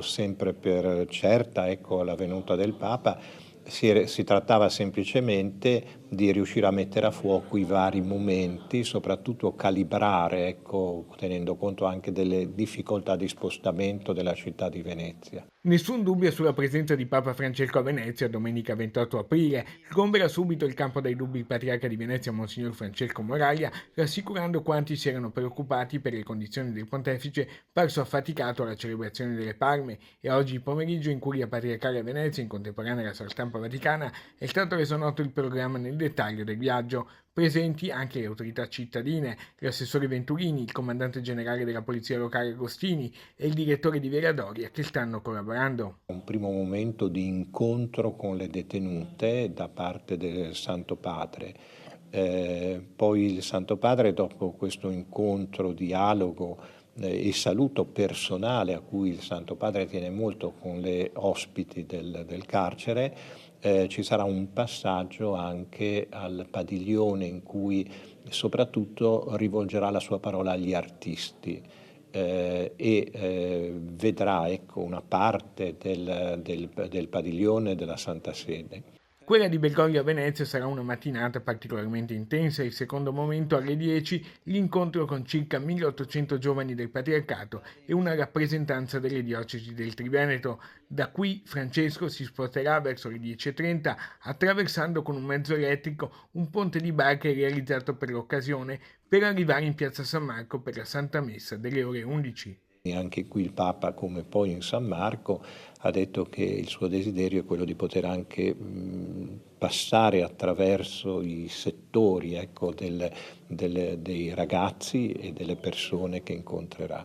Sempre per certa, ecco, la venuta del Papa, si trattava semplicemente di riuscire a mettere a fuoco i vari momenti, soprattutto calibrare, ecco, tenendo conto anche delle difficoltà di spostamento della città di Venezia. Nessun dubbio sulla presenza di Papa Francesco a Venezia domenica 28 aprile. Sgombera subito il campo dai dubbi il patriarca di Venezia, Monsignor Francesco Moraglia, rassicurando quanti si erano preoccupati per le condizioni del pontefice parso affaticato alla celebrazione delle Palme. E oggi pomeriggio in Curia Patriarcale a Venezia, in contemporanea alla sala stampa vaticana, è stato reso noto il programma nel dettaglio del viaggio. Presenti anche le autorità cittadine, l'assessore Venturini, il comandante generale della polizia locale Agostini e il direttore di Via Doria che stanno collaborando. Un primo momento di incontro con le detenute da parte del Santo Padre. Poi il Santo Padre, dopo questo incontro, dialogo e saluto personale a cui il Santo Padre tiene molto con le ospiti del carcere, ci sarà un passaggio anche al padiglione in cui soprattutto rivolgerà la sua parola agli artisti. Vedrà, ecco, una parte del padiglione della Santa Sede. Quella di Bergoglio a Venezia sarà una mattinata particolarmente intensa. Il secondo momento alle 10 l'incontro con circa 1800 giovani del patriarcato e una rappresentanza delle diocesi del Triveneto. Da qui Francesco si sposterà verso le 10:30 attraversando con un mezzo elettrico un ponte di barche realizzato per l'occasione per arrivare in piazza San Marco per la Santa Messa delle ore 11. E anche qui il Papa, come poi in San Marco, ha detto che il suo desiderio è quello di poter anche passare attraverso i settori, ecco, dei ragazzi e delle persone che incontrerà.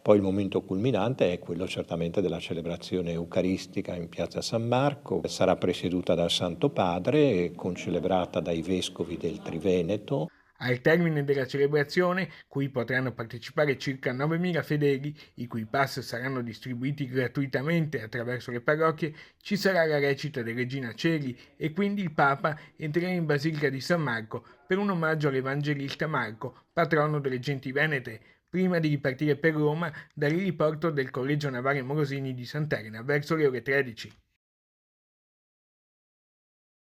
Poi il momento culminante è quello certamente della celebrazione eucaristica in piazza San Marco. Sarà presieduta dal Santo Padre e concelebrata dai vescovi del Triveneto. Al termine della celebrazione, cui potranno partecipare circa 9.000 fedeli, i cui pass saranno distribuiti gratuitamente attraverso le parrocchie, ci sarà la recita di Regina Celi e quindi il Papa entrerà in Basilica di San Marco per un omaggio all'Evangelista Marco, patrono delle genti venete, prima di ripartire per Roma dall'eliporto del Collegio Navale Morosini di Sant'Elena verso le ore 13.